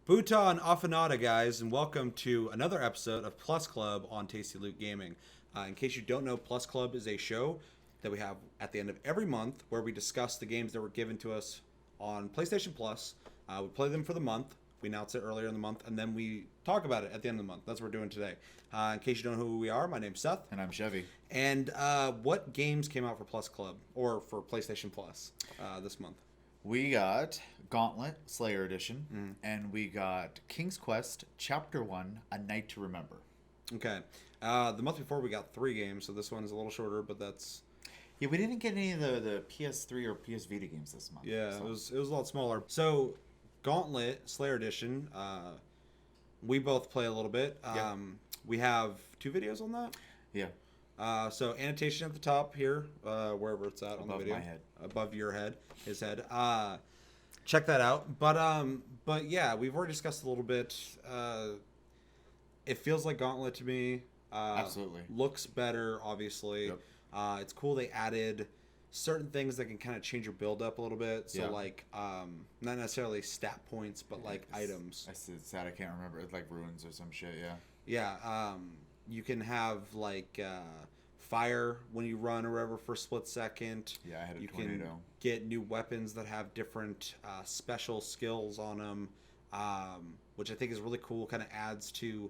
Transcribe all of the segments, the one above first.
Bhuta and Afanada, guys, and welcome to another episode of Plus Club on Tasty Loot Gaming. In case you don't know, Plus Club is a show that we have at the end of every month where we discuss the games that were given to us on PlayStation Plus. We play them for the month. We announce it earlier in the month, and then we talk about it at the end of the month. That's what we're doing today. In case you don't know who we are, my name's Seth. And I'm Chevy. And what games came out for Plus Club, or for PlayStation Plus this month? We got Gauntlet, Slayer Edition, and we got King's Quest, Chapter 1, A Night to Remember. Okay. The month before we got 3 games, so this one's a little shorter, but that's... Yeah, we didn't get any of the PS3 or PS Vita games this month. Yeah, so. it was a lot smaller. So, Gauntlet, Slayer Edition, we both play a little bit. We have 2 videos on that. Yeah. So annotation at the top here, wherever it's at on the video. Above my head. Above your head, his head. Check that out. But yeah, we've already discussed a little bit. It feels like Gauntlet to me. Absolutely. Looks better, obviously. Yep. It's cool they added certain things that can kind of change your build up a little bit. So like, not necessarily stat points, but like items. It's sad I can't remember. It's like runes or some shit, yeah. Yeah, you can have like fire when you run or whatever for a split second. Yeah, I had a tornado. tornado. You can get new weapons that have different special skills on them, which I think is really cool. Kind of adds to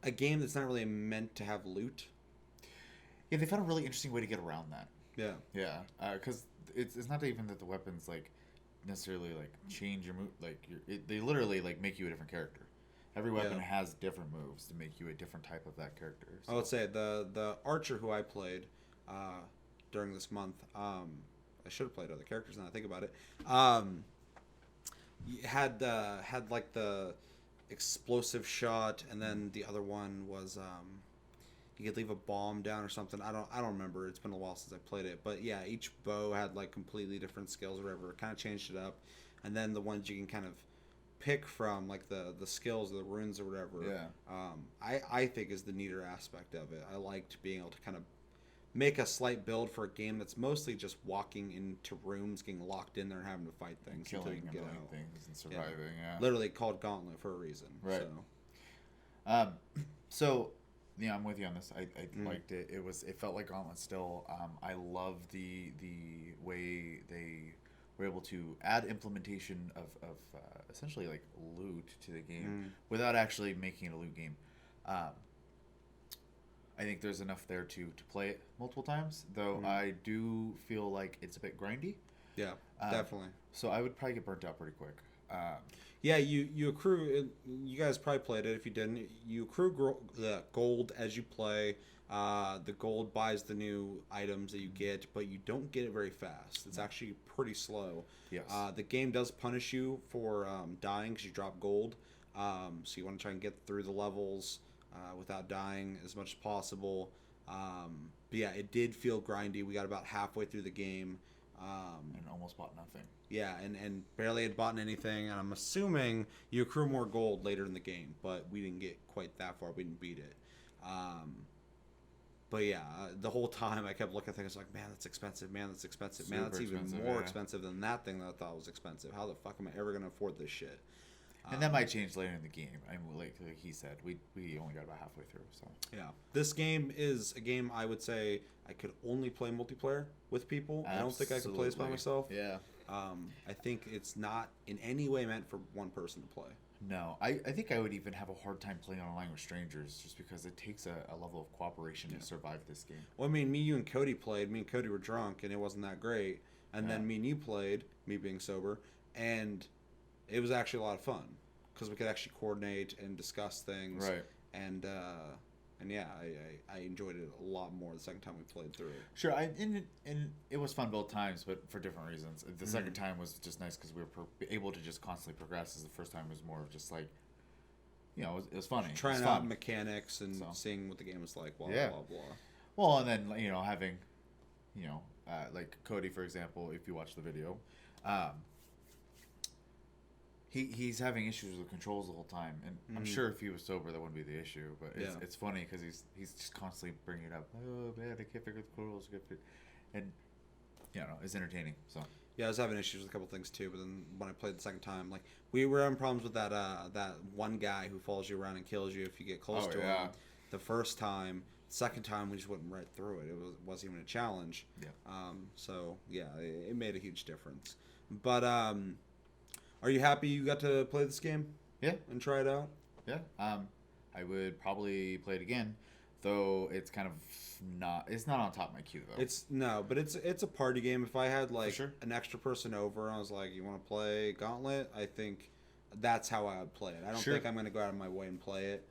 a game that's not really meant to have loot. Yeah, they found a really interesting way to get around that. Yeah. Yeah, because it's not even that the weapons like necessarily like change your move. Like they literally like make you a different character. Every weapon has different moves to make you a different type of that character. So. I would say the archer who I played during this month, I should have played other characters now I think about it. Had like the explosive shot, and then the other one was you could leave a bomb down or something. I don't remember. It's been a while since I played it, but yeah, each bow had like completely different skills or whatever. It kind of changed it up, and then the ones you can kind of pick from, like the skills, the runes or whatever. Yeah. I think is the neater aspect of it. I liked being able to kind of make a slight build for a game that's mostly just walking into rooms, getting locked in there, and having to fight things until you can get out. Things and surviving. Yeah. Literally called Gauntlet for a reason. Right. So, so yeah, I'm with you on this. I liked it. It felt like Gauntlet still. I love the way they were able to add implementation of essentially like loot to the game without actually making it a loot game. I think there's enough there to play it multiple times, though I do feel like it's a bit grindy. Yeah, definitely. So I would probably get burnt out pretty quick. Yeah, you accrue. You guys probably played it. If you didn't, you accrue gold as you play. The gold buys the new items that you get, but you don't get it very fast. It's actually pretty slow. Yes. The game does punish you for dying because you drop gold. So you want to try and get through the levels without dying as much as possible. But yeah, it did feel grindy. We got about halfway through the game. And almost bought nothing. Yeah, and barely had bought anything. And I'm assuming you accrue more gold later in the game, but we didn't get quite that far. We didn't beat it. But yeah, the whole time I kept looking at things like, man, that's expensive. Man, that's expensive. Man, that's even more expensive than that thing that I thought was expensive. How the fuck am I ever going to afford this shit? And that might change later in the game. I mean, like he said, we only got about halfway through. So yeah, this game is a game I would say I could only play multiplayer with people. Absolutely. I don't think I could play this by myself. Yeah. I think it's not in any way meant for one person to play. No, I think I would even have a hard time playing online with strangers just because it takes a level of cooperation to survive this game. Well, I mean, me, you, and Cody played. Me and Cody were drunk, and it wasn't that great. And then me and you played, me being sober, and it was actually a lot of fun because we could actually coordinate and discuss things. Right. And yeah, I enjoyed it a lot more the second time we played through it. Sure, and it was fun both times, but for different reasons. The second time was just nice because we were able to just constantly progress. As the first time was more of just like, it was funny. Trying out mechanics and seeing what the game was like, blah, blah, blah. Well, and then, having, like Cody, for example, if you watch the video, he's having issues with controls the whole time, and I'm sure if he was sober that wouldn't be the issue. But it's funny because he's just constantly bringing it up. Oh man, I can't figure the controls, and it's entertaining. So Yeah, I was having issues with a couple things too, but then when I played the second time, like we were having problems with that one guy who follows you around and kills you if you get close to him. The first time, second time we just went right through it. Wasn't even a challenge. Yeah. So yeah, it made a huge difference. But are you happy you got to play this game? Yeah. And try it out? Yeah. I would probably play it again, though it's kind of it's not on top of my queue though. But it's a party game. If I had like sure. an extra person over and I was like, you want to play Gauntlet? I think that's how I would play it. I don't think I'm going to go out of my way and play it.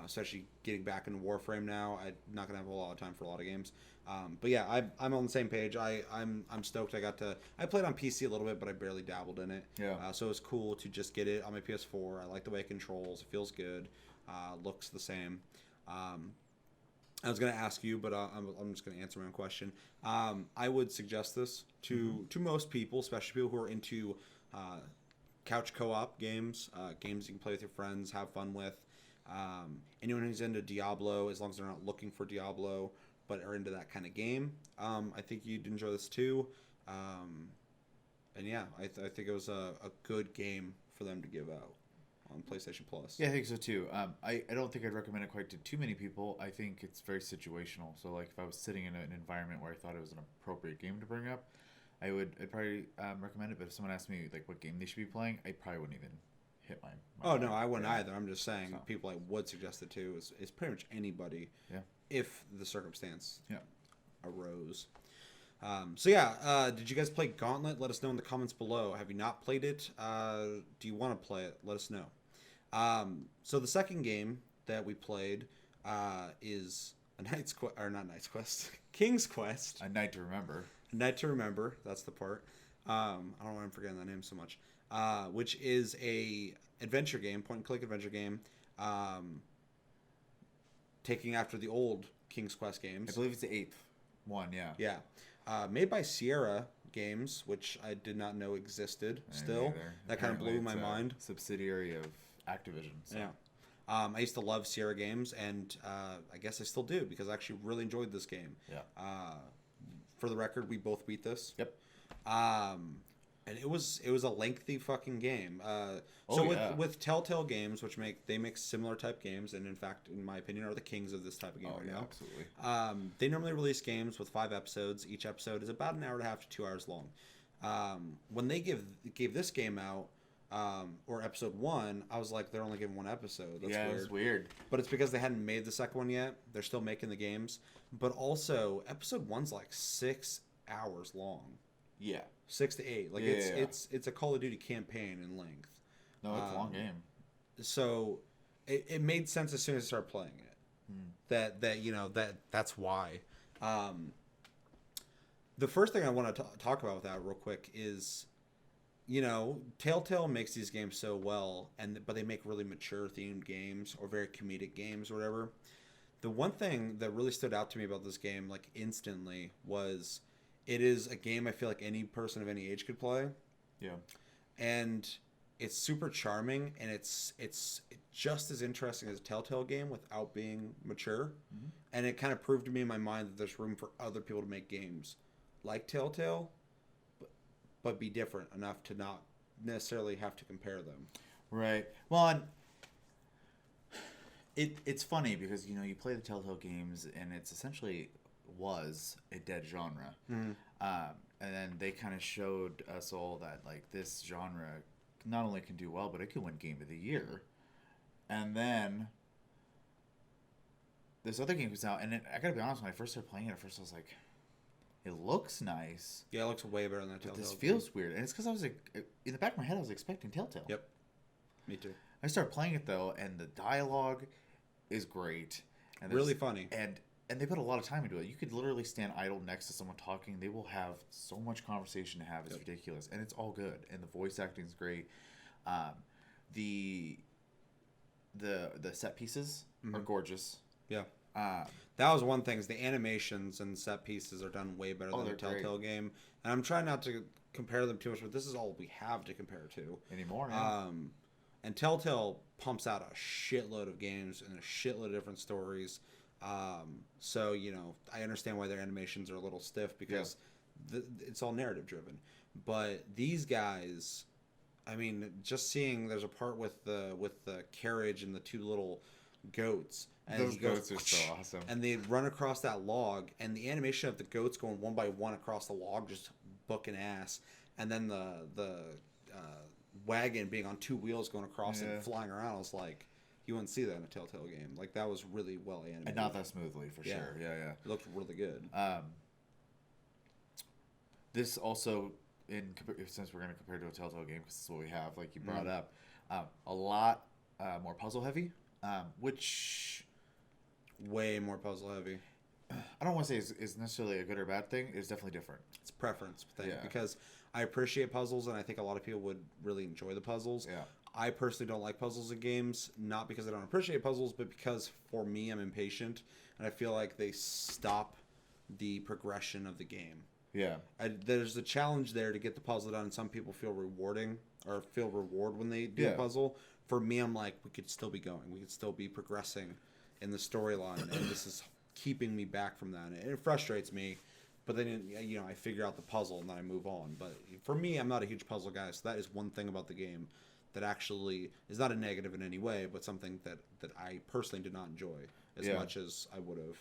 Especially getting back into Warframe now, I'm not gonna have a lot of time for a lot of games. But yeah, I'm on the same page. I'm stoked. I played on PC a little bit, but I barely dabbled in it. Yeah. So it's cool to just get it on my PS4. I like the way it controls. It feels good. Looks the same. I was gonna ask you, but I'm just gonna answer my own question. I would suggest this to most people, especially people who are into couch co-op games, games you can play with your friends, have fun with. Anyone who's into Diablo, as long as they're not looking for Diablo, but are into that kind of game, I think you'd enjoy this too. And yeah, I think it was a good game for them to give out on PlayStation Plus. Yeah, I think so too. I don't think I'd recommend it quite to too many people. I think it's very situational. So like if I was sitting in an environment where I thought it was an appropriate game to bring up, I'd probably recommend it. But if someone asked me like what game they should be playing, I probably wouldn't even hit my oh no, I wouldn't either. I'm just saying people I would suggest it to is pretty much anybody. Yeah. If the circumstance yeah arose. So yeah, did you guys play Gauntlet? Let us know in the comments below. Have you not played it? Do you want to play it? Let us know. So the second game that we played is King's Quest. A Night to Remember. A Night to Remember. That's the part. I don't know why I'm forgetting that name so much. Which is a adventure game, point and click adventure game, taking after the old King's Quest games. I believe it's the 8th one. Yeah. Yeah. Made by Sierra Games, which I did not know existed. Still, that kind of blew my mind. Subsidiary of Activision. So. Yeah. I used to love Sierra Games, and I guess I still do because I actually really enjoyed this game. Yeah. For the record, we both beat this. Yep. And it was a lengthy fucking game. With Telltale Games, which make similar type games, and in fact, in my opinion, are the kings of this type of game now. Absolutely. They normally release games with 5 episodes. Each episode is about an hour and a half to 2 hours long. When they gave this game out, or episode 1, I was like, they're only giving 1 episode. That's weird. It's weird. But it's because they hadn't made the second one yet. They're still making the games. But also, episode 1's like 6 hours long. Yeah. 6 to 8. Like it's a Call of Duty campaign in length. No, it's a long game. So it made sense as soon as I started playing it. That's why. The first thing I want to talk about with that real quick is, Telltale makes these games so well, but they make really mature themed games or very comedic games or whatever. The one thing that really stood out to me about this game, like instantly, was it is a game I feel like any person of any age could play. Yeah. And it's super charming, and it's just as interesting as a Telltale game without being mature. Mm-hmm. And it kind of proved to me in my mind that there's room for other people to make games like Telltale, but be different enough to not necessarily have to compare them. Right. Well, it's funny because, you play the Telltale games, and it's essentially was a dead genre. Mm-hmm. And then they kind of showed us all that, like, this genre not only can do well, but it can win Game of the Year. And then this other game comes out, and I gotta be honest, when I first started playing it, at first I was like, it looks nice. Yeah, it looks way better than that Telltale. This feels weird. And it's because I was like, in the back of my head, I was expecting Telltale. Yep. Me too. I started playing it, though, and the dialogue is great. And really funny. And they put a lot of time into it. You could literally stand idle next to someone talking. They will have so much conversation to have. It's ridiculous. And it's all good. And the voice acting is great. The set pieces are gorgeous. Yeah. That was one thing. Is the animations and set pieces are done way better than the Telltale game. And I'm trying not to compare them too much, but this is all we have to compare to. Anymore, yeah. And Telltale pumps out a shitload of games and a shitload of different stories. So, I understand why their animations are a little stiff because it's all narrative driven. But these guys, I mean, just seeing there's a part with the carriage and the two little goats, and Those he goes, goats are so awesome. and they run across that log, and the animation of the goats going one by one across the log, just booking ass, and then the wagon being on two wheels going across and flying around. I was like, you wouldn't see that in a Telltale game. Like, that was really well animated. And not that smoothly, for sure. Yeah, yeah. It looked really good. This also, since we're going to compare to a Telltale game, because this is what we have, like you brought up, a lot more puzzle heavy, which... Way more puzzle heavy. I don't want to say is necessarily a good or bad thing. It's definitely different. It's a preference thing, because I appreciate puzzles, and I think a lot of people would really enjoy the puzzles. Yeah. I personally don't like puzzles in games, not because I don't appreciate puzzles, but because for me, I'm impatient, and I feel like they stop the progression of the game. Yeah. There's a challenge there to get the puzzle done, and some people feel rewarding or feel reward when they do a puzzle. For me, I'm like, we could still be going. We could still be progressing in the storyline, and this is keeping me back from that. And it frustrates me, but then, you know, I figure out the puzzle and then I move on. But for me, I'm not a huge puzzle guy, so that is one thing about the game that actually is not a negative in any way, but something that I personally did not enjoy as much as I would have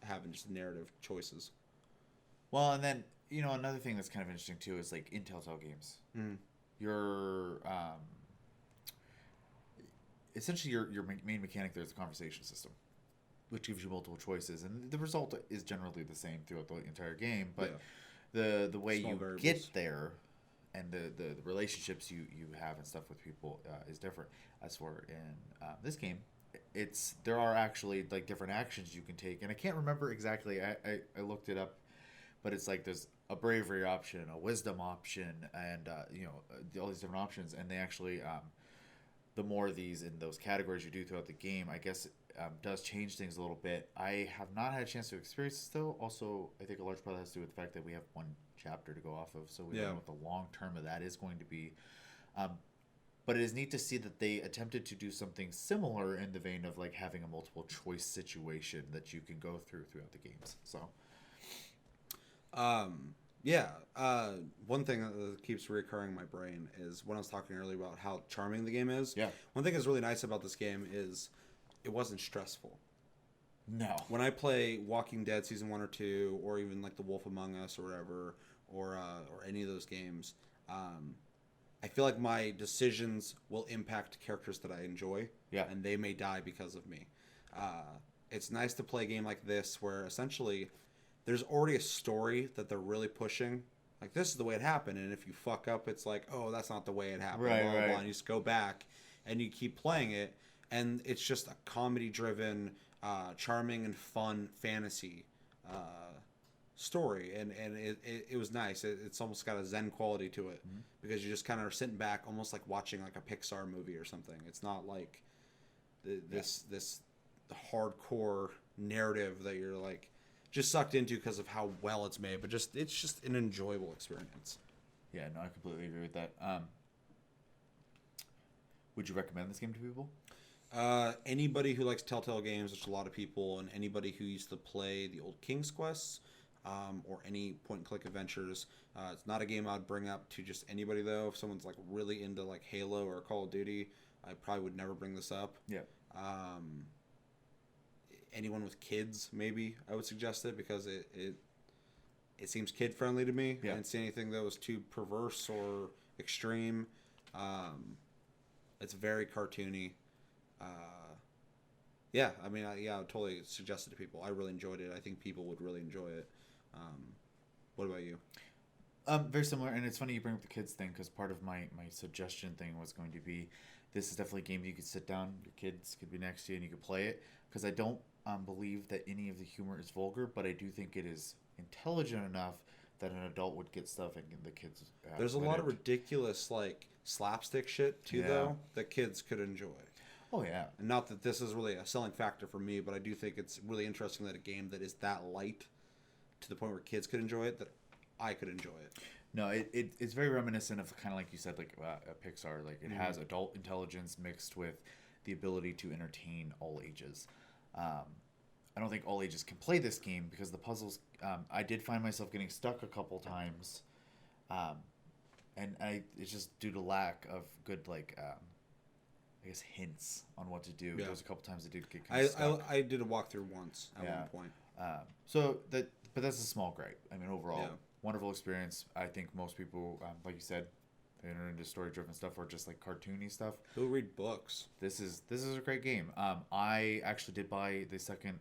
having just narrative choices. Well, and then, you know, another thing that's kind of interesting too is like in Telltale games, your essentially your main mechanic there is a conversation system, which gives you multiple choices, and the result is generally the same throughout the entire game. But the way you get there and the relationships you have and stuff with people is different. As for in this game, there are actually like different actions you can take, and I can't remember exactly. I looked it up, but it's like there's a bravery option, a wisdom option, and you know, all these different options, and they actually the more of these in those categories you do throughout the game, I guess does change things a little bit. I have not had a chance to experience this though. Also, I think a large part of that has to do with the fact that we have one chapter to go off of, so we don't know what the long term of that is going to be. But it is neat to see that they attempted to do something similar in the vein of like having a multiple choice situation that you can go throughout the games. So, one thing that keeps reoccurring in my brain is when I was talking earlier about how charming the game is. Yeah. One thing that's really nice about this game is it wasn't stressful. No. When I play Walking Dead Season 1 or 2, or even like The Wolf Among Us or whatever, or any of those games, I feel like my decisions will impact characters that I enjoy, and they may die because of me. It's nice to play a game like this where essentially there's already a story that they're really pushing. Like, this is the way it happened, and if you fuck up, it's like, oh, that's not the way it happened. Right, blah, blah, right. blah, and you just go back, and you keep playing it, and it's just a comedy-driven, charming and fun fantasy story, and it was nice. It's almost got a zen quality to it, because you just kind of are sitting back, almost like watching like a Pixar movie or something. It's not like this hardcore narrative that you're like just sucked into because of how well it's made, but it's just an enjoyable experience. Yeah, no, I completely agree with that. Would you recommend this game to people? Anybody who likes Telltale games, which a lot of people, and anybody who used to play the old King's Quests, or any point-and-click adventures. It's not a game I'd bring up to just anybody, though. If someone's like really into like Halo or Call of Duty, I probably would never bring this up. Yeah. Anyone with kids, maybe I would suggest it, because it seems kid friendly to me. Yeah. I didn't see anything that was too perverse or extreme. It's very cartoony. Yeah, I mean, I would totally suggest it to people. I really enjoyed it. I think people would really enjoy it. What about you? Very similar, and it's funny you bring up the kids thing, because part of my suggestion thing was going to be, this is definitely a game you could sit down, your kids could be next to you, and you could play it, because I don't believe that any of the humor is vulgar, but I do think it is intelligent enough that an adult would get stuff and the kids There's a lot of ridiculous like slapstick shit too, though, that kids could enjoy. Oh yeah. And not that this is really a selling factor for me, but I do think it's really interesting that a game that is that light to the point where kids could enjoy it, that I could enjoy it. No, it's very reminiscent of kind of like you said, like a Pixar. Like it has adult intelligence mixed with the ability to entertain all ages. I don't think all ages can play this game because the puzzles. I did find myself getting stuck a couple times It's just due to lack of good like I guess hints on what to do. Yeah. There was a couple times I did get kind of stuck. I did a walkthrough once at one point. But that's a small gripe. I mean, overall, wonderful experience. I think most people, like you said, they're into story-driven stuff or just like cartoony stuff. Who read books? This is a great game. I actually did buy the second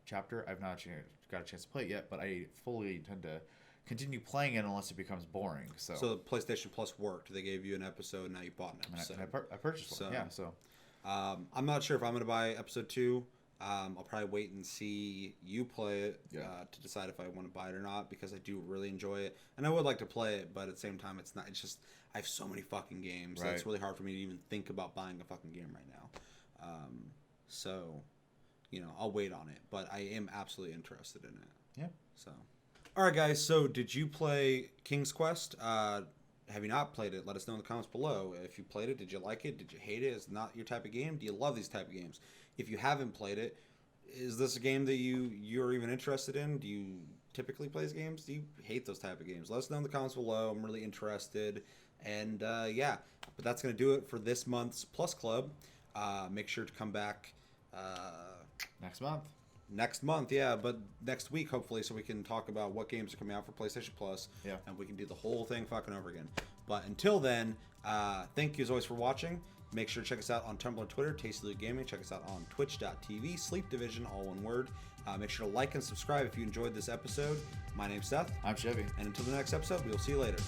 chapter. I've not got a chance to play it yet, but I fully intend to continue playing it unless it becomes boring. So the PlayStation Plus worked. They gave you an episode, now you bought an episode. I purchased one. Yeah. So I'm not sure if I'm going to buy episode 2. I'll probably wait and see you play it to decide if I want to buy it or not, because I do really enjoy it and I would like to play it, but at the same time it's just I have so many fucking games that it's really hard for me to even think about buying a fucking game right now. So I'll wait on it, but I am absolutely interested in it. Yeah. So all right, guys, so did you play King's Quest? Have you not played it? Let us know in the comments below. If you played it, did you like it? Did you hate it? Is it not your type of game? Do you love these type of games? If you haven't played it, is this a game that you're even interested in? Do you typically play these games? Do you hate those type of games? Let us know in the comments below. I'm really interested. And but that's going to do it for this month's Plus Club. Make sure to come back next month, but next week hopefully, so we can talk about what games are coming out for PlayStation Plus, and we can do the whole thing fucking over again. But until then, thank you as always for watching. Make sure to check us out on Tumblr and Twitter, Tasty Loot Gaming. Check us out on twitch.tv, Sleep Division, all one word. Make sure to like and subscribe if you enjoyed this episode. My name's Seth. I'm Chevy. And until the next episode, we will see you later.